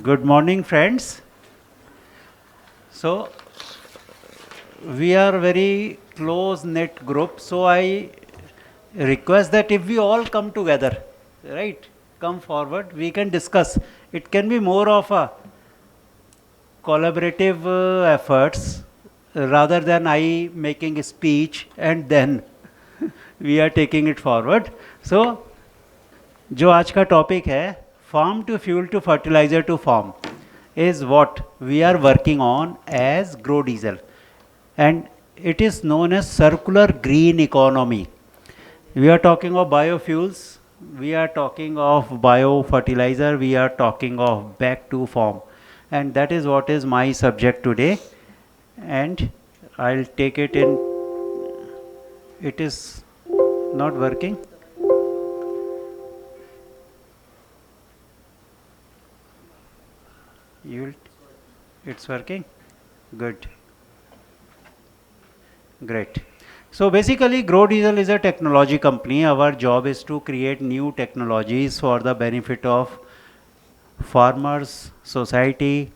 Good morning, friends. So, we are very close knit group. So, I request that if we all come together, right, come forward, we can discuss. It can be more of a collaborative efforts rather than I making a speech and then we are taking it forward. So, जो आज का topic है farm to fuel to fertilizer to farm is what we are working on as grow diesel, and it is known as circular green economy. We are talking of biofuels, we are talking of biofertilizer, we are talking of back to farm, and that is what is my subject today. And I'll take it in. It is not working. It's working. Good. Great. So basically, Grow Diesel is a technology company. Our job is to create new technologies for the benefit of farmers, society,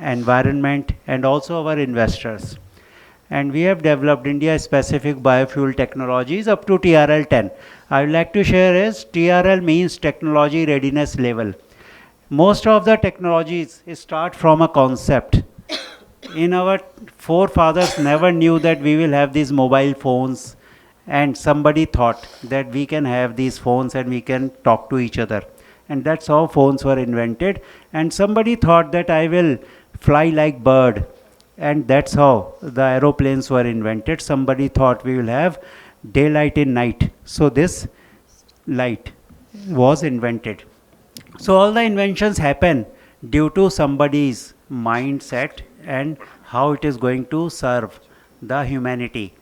environment, and also our investors. And we have developed India-specific biofuel technologies up to TRL 10. I would like to share is TRL means technology readiness level. Most of the technologies start from a concept. In our forefathers never knew that we will have these mobile phones, and somebody thought that we can have these phones and we can talk to each other, and that's how phones were invented. And somebody thought that I will fly like bird, and that's how the aeroplanes were invented. Somebody thought we will have daylight in night, so this light was invented. So all the inventions happen due to somebody's mindset and how it is going to serve the humanity.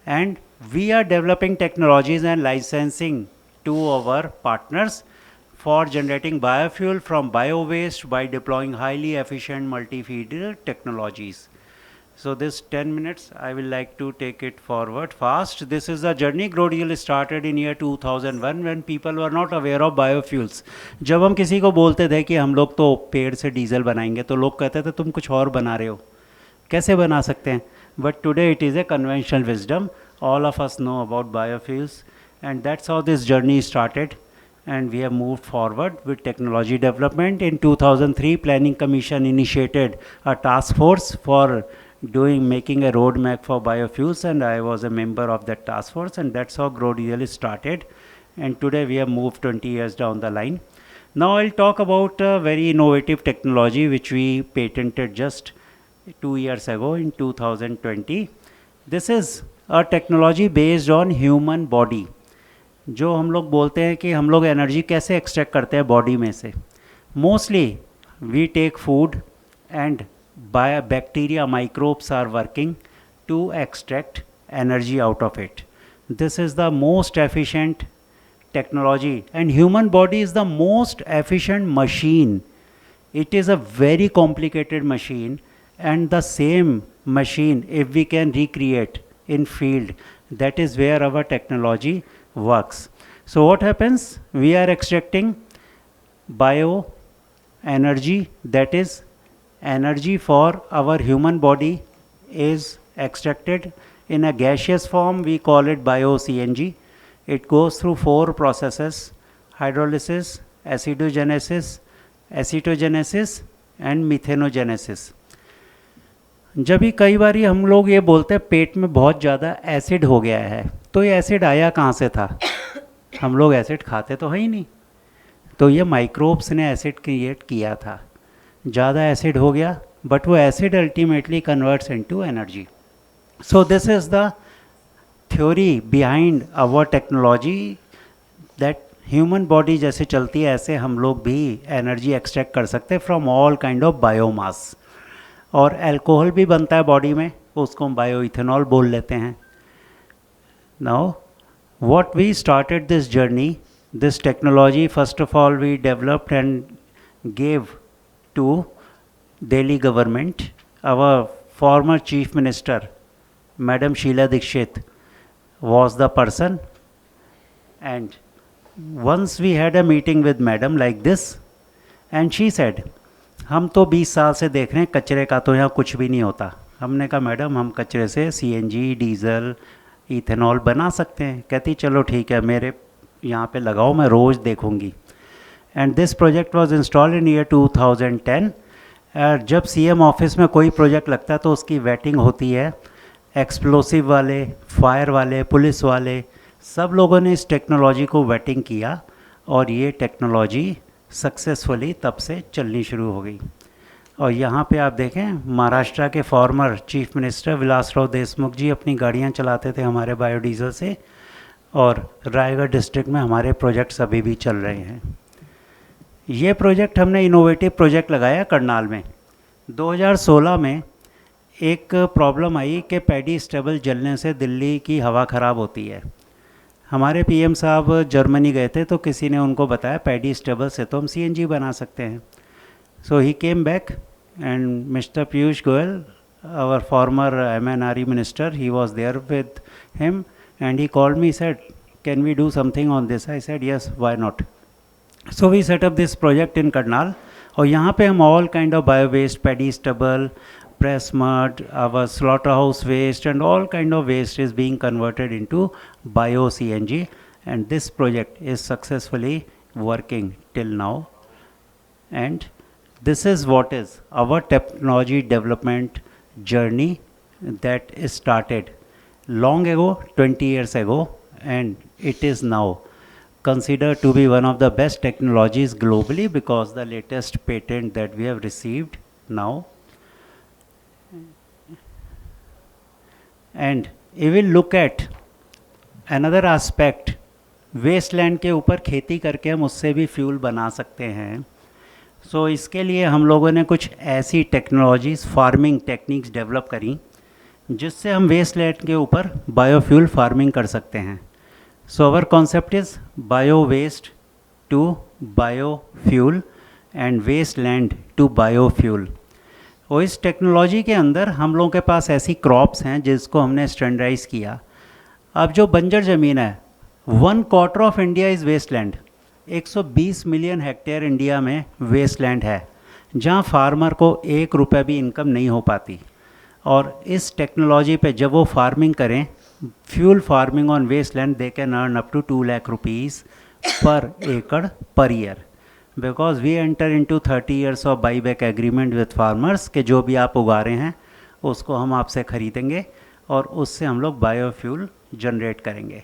And we are developing technologies and licensing to our partners for generating biofuel from bio-waste by deploying highly efficient multi-feeder technologies. So this 10 minutes, I will like to take it forward fast. This is a journey. Grow Diesel started in year 2001 when people were not aware of biofuels. जब हम किसी को बोलते थे कि हम लोग तो पेड़ से डीजल बनाएंगे, तो लोग कहते थे तुम कुछ और बना रहे हो, कैसे बना सकते हैं. But today it is a conventional wisdom. All of us know about biofuels, and that's how this journey started. And we have moved forward with technology development. In 2003, Planning Commission initiated a task force for making a roadmap for biofuels, and I was a member of that task force, and that's how Grow Diesel started. And today we have moved 20 years down the line. Now I'll talk about a very innovative technology which we patented just 2 years ago in 2020. This is a technology based on human body. जो हम लोग बोलते हैं कि हम लोग energy कैसे extract करते हैं बॉडी में से. Mostly we take food and bacteria microbes are working to extract energy out of it. This is the most efficient technology, and human body is the most efficient machine. It is a very complicated machine, and the same machine if we can recreate in field, that is where our technology works. So what happens, we are extracting bio energy, that is energy for our human body is extracted in a gaseous form. We call it bio-CNG. It goes through 4 processes: hydrolysis, acidogenesis, acetogenesis and methanogenesis. जब भी कई बार हम लोग ये बोलते हैं पेट में बहुत ज़्यादा एसिड हो गया है, तो ये एसिड आया कहाँ से था? हम लोग एसिड खाते तो है ही नहीं, तो ये माइक्रोब्स ने एसिड क्रिएट किया था. ज़्यादा एसिड हो गया, बट वो acid ultimately converts into energy. So this is the theory behind our technology, that human body जैसे चलती है ऐसे हम लोग भी एनर्जी एक्सट्रैक्ट कर सकते हैं from all kind of biomass. और अल्कोहल भी बनता है बॉडी में, उसको हम बायो इथेनॉल बोल लेते हैं. Now what we started this journey, this technology, first of all we developed and gave to Delhi government. Our former chief minister, Madam Sheila Dikshit, was the person, and once we had a meeting with madam like this, and she said हम तो 20 साल से देख रहे हैं कचरे का तो यहाँ कुछ भी नहीं होता। हमने कहा मैडम हम कचरे से सीएनजी, डीजल, इथेनॉल बना सकते हैं। कहती चलो ठीक है, मेरे यहाँ पे लगाओ, मैं रोज़ देखूँगी। And this project was installed in year 2010। जब सीएम ऑफिस में कोई प्रोजेक्ट लगता है तो उसकी वेटिंग होती है। एक्सप्लोसिव वाले, फायर वाले, पुलिस वाले, सब लोगों ने इस टेक्नोलॉजी को वेटिंग किया और ये टेक्नोलॉजी सक्सेसफुली तब से चलनी शुरू हो गई। और यहाँ पे आप देखें, महाराष्ट्र के former chief minister Vilasrao Deshmukh ji अपनी गाड़ियाँ चलाते थे हमारे बायोडीज़ल से, और रायगढ़ डिस्ट्रिक्ट में हमारे प्रोजेक्ट्स अभी भी चल रहे हैं। ये प्रोजेक्ट हमने इनोवेटिव प्रोजेक्ट लगाया करनाल में। 2016 में एक प्रॉब्लम आई कि पैडी स्टबल जलने से दिल्ली की हवा ख़राब होती है। हमारे पीएम साहब जर्मनी गए थे तो किसी ने उनको बताया पैडी स्टबल से तो हम सीएनजी बना सकते हैं। So he came back and mister Piyush Goyal, our former MNRE minister, he was there with him and he called me, said can we do something on this? I said yes, why not. So we set up this project in Karnal, और यहाँ पे हम all kind of bio waste, paddy stubble, press mud, our slaughterhouse waste and all kind of waste is being converted into bio CNG, and this project is successfully working till now. And this is what is our technology development journey that is started long ago, 20 years ago, and it is now considered to be one of the best technologies globally because the latest patent that we have received now. And we will look at another aspect, wasteland के ऊपर खेती करके हम उससे भी fuel बना सकते हैं। सो इसके लिए हम लोगों ने कुछ ऐसी टेक्नोलॉजीज़, फार्मिंग टेक्निक्स डेवलप करी जिससे हम वेस्टलैंड के ऊपर बायोफ्यूल फार्मिंग कर सकते हैं। So our concept is bio waste to biofuel and wasteland to biofuel. और इस टेक्नोलॉजी के अंदर हम लोगों के पास ऐसी क्रॉप्स हैं जिसको हमने स्टैंडर्डाइज़ किया। अब जो बंजर ज़मीन है, 1/4 of India is wasteland. 120 million hectare India में वेस्टलैंड है जहाँ फार्मर को 1 रुपये भी इनकम नहीं हो पाती। और इस टेक्नोलॉजी पे जब वो फार्मिंग करें, fuel farming on wasteland, they can earn up to 2 lakh rupees per एकड़ per year, because we enter into 30 years of buy back agreement with farmers कि जो भी आप उगा रहे हैं उसको हम आपसे ख़रीदेंगे और उससे हम लोग बायोफ्यूल जनरेट करेंगे।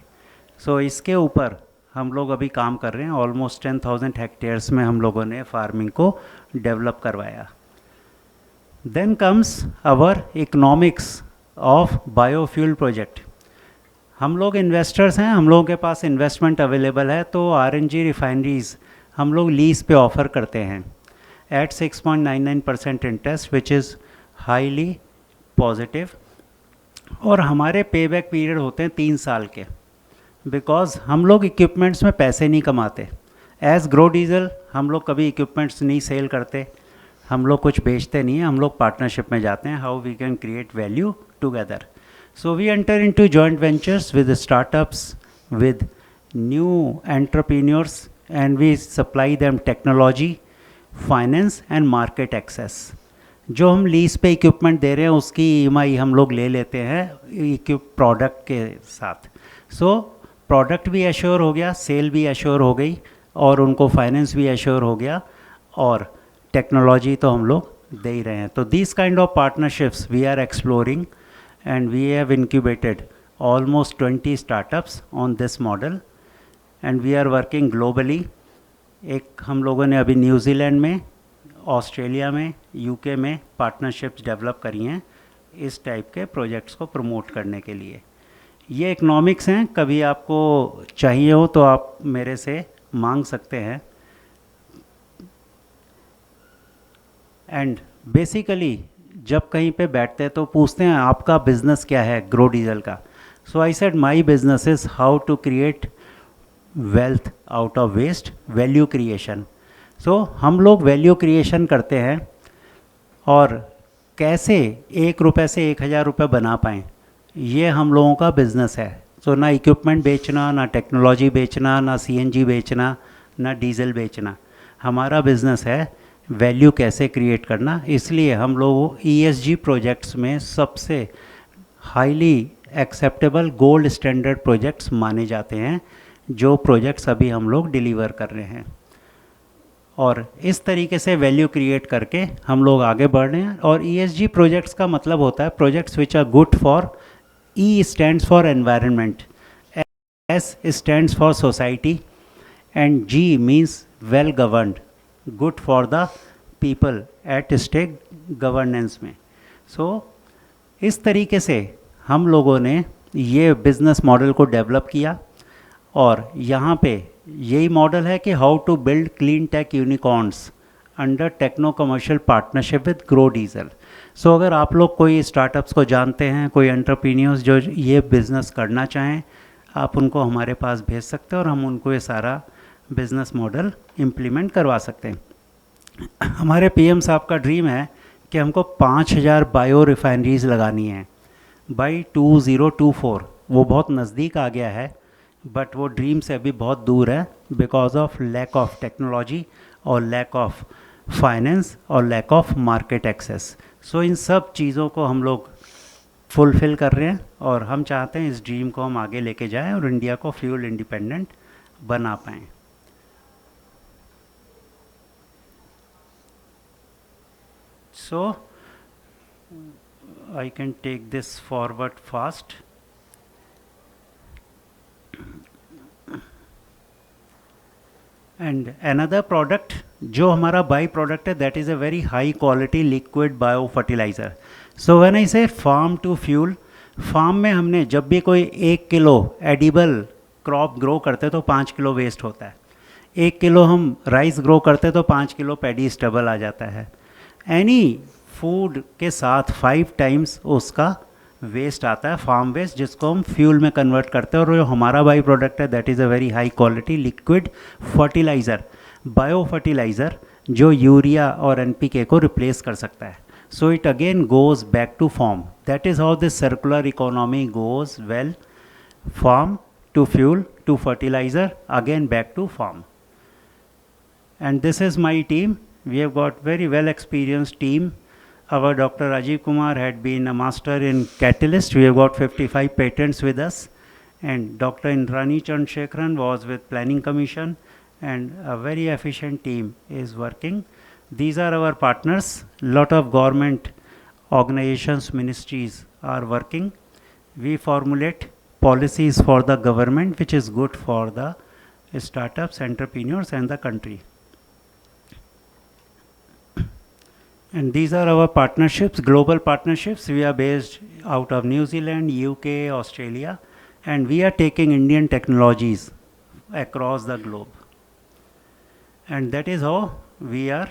सो इसके ऊपर हम लोग अभी काम कर रहे हैं। ऑलमोस्ट 10,000 हेक्टेयर्स में हम लोगों ने फार्मिंग को डेवलप करवाया। Then comes our economics of biofuel project. हम लोग इन्वेस्टर्स हैं, हम लोगों के पास इन्वेस्टमेंट अवेलेबल है, तो RNG रिफाइनरीज़ हम लोग लीज पे ऑफ़र करते हैं at 6.99% interest, which is highly positive. और हमारे पे बैक पीरियड होते हैं 3 साल के, बिकॉज हम लोग इक्विपमेंट्स में पैसे नहीं कमाते। एज ग्रो डीजल हम लोग कभी इक्विपमेंट्स नहीं सेल करते, हम लोग कुछ बेचते नहीं हैं, हम लोग पार्टनरशिप में जाते हैं, how we can create value together. So we enter into joint ventures with startups, with new entrepreneurs, and we supply them technology, finance and market access। जो हम लीज पे इक्विपमेंट दे रहे हैं उसकी EMI हम लोग ले लेते हैं प्रोडक्ट के साथ। सो प्रोडक्ट भी एश्योर हो गया, सेल भी एश्योर हो गई, और उनको फाइनेंस भी एश्योर हो गया, और टेक्नोलॉजी तो हम लोग दे ही रहे हैं। तो this kind of partnerships we are exploring and we have incubated almost 20 startups on this model and we are working globally. एक हम लोगों ने अभी न्यूजीलैंड में, ऑस्ट्रेलिया में, UK में पार्टनरशिप्स डेवलप करी हैं इस टाइप के प्रोजेक्ट्स को प्रमोट करने के लिए। ये इकनॉमिक्स हैं, कभी आपको चाहिए हो तो आप मेरे से मांग सकते हैं। एंड बेसिकली जब कहीं पे बैठते हैं तो पूछते हैं आपका बिजनेस क्या है ग्रो डीजल का। So I said my business is how to create wealth out of waste, value creation. So हम लोग वैल्यू क्रिएशन करते हैं और कैसे 1 रुपये से 1,000 रुपये बना पाएँ, ये हम लोगों का बिज़नेस है। सो ना इक्विपमेंट बेचना, ना टेक्नोलॉजी बेचना, ना CNG बेचना, ना डीजल बेचना। हमारा बिज़नेस है वैल्यू कैसे क्रिएट करना, इसलिए हम लोग ESG प्रोजेक्ट्स में सबसे highly acceptable gold standard projects माने जाते हैं, जो प्रोजेक्ट्स अभी हम लोग डिलीवर कर रहे हैं। और इस तरीके से वैल्यू क्रिएट करके हम लोग आगे बढ़ रहे हैं। और ESG प्रोजेक्ट्स का मतलब होता है projects which are good for, E stands for environment, S stands for society, and G means well governed, good for the people at stake governance में। सो इस तरीके से हम लोगों ने ये बिज़नेस मॉडल को डेवलप किया, और यहाँ पे यही मॉडल है कि how to build clean tech unicorns under techno commercial partnership with Grow Diesel. So अगर आप लोग कोई स्टार्टअप्स को जानते हैं, कोई एंटरप्रीन्योर्स जो ये बिज़नेस करना चाहें, आप उनको हमारे पास भेज सकते हैं और हम उनको ये सारा बिज़नेस मॉडल इम्प्लीमेंट करवा सकते हैं। हमारे PM साहब का ड्रीम है कि हमको 5000 बायो रिफाइनरीज लगानी है बाई 2024। वो बहुत नज़दीक आ गया है, बट वो ड्रीम से अभी बहुत दूर है, because of lack of technology और लैक ऑफ फाइनेंस और lack of market access. So इन सब चीज़ों को हम लोग फुलफ़िल कर रहे हैं, और हम चाहते हैं इस ड्रीम को हम आगे लेके जाएं और इंडिया को फ्यूल इंडिपेंडेंट बना पाएँ। So I can take this forward fast. And another product जो हमारा बाई प्रोडक्ट है, that is a very high quality liquid bio fertilizer. So when I say farm to fuel, farm में हमने जब भी कोई 1 किलो एडिबल क्रॉप ग्रो करते तो 5 किलो वेस्ट होता है। 1 किलो हम राइस ग्रो करते तो 5 किलो पैडी स्टेबल आ जाता है। एनी फूड के साथ 5 टाइम्स उसका वेस्ट आता है, फार्म वेस्ट, जिसको हम फ्यूल में कन्वर्ट करते हैं। और जो हमारा बाई प्रोडक्ट है that is a very high quality liquid fertiliser, bio fertiliser, जो यूरिया और NPK को रिप्लेस कर सकता है। So it again goes back to farm. That is how this circular economy goes well, farm to fuel to fertiliser, again back to farm. And this is my team. We have got very well experienced team. Our Dr. Rajiv Kumar had been a master in catalyst. We have got 55 patents with us. And Dr. Indrani Chandrasekharan was with Planning Commission, and a very efficient team is working. These are our partners. Lot of government organizations, ministries are working. We formulate policies for the government which is good for the startups, entrepreneurs and the country. And these are our partnerships, global partnerships. We are based out of New Zealand, UK, Australia, and we are taking Indian technologies across the globe. And that is how we are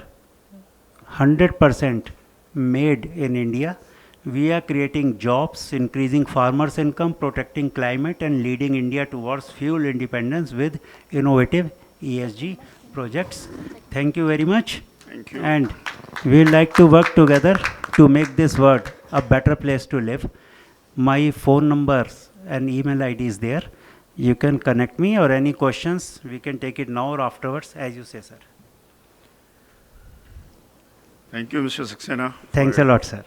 100% made in India. We are creating jobs, increasing farmers' income, protecting climate, and leading India towards fuel independence with innovative ESG projects. Thank you very much. Thank you. And we would like to work together to make this world a better place to live. My phone numbers and email ID is there. You can connect me, or any questions, we can take it now or afterwards, as you say, sir. Thank you, Mr. Saxena. Thanks a lot, sir.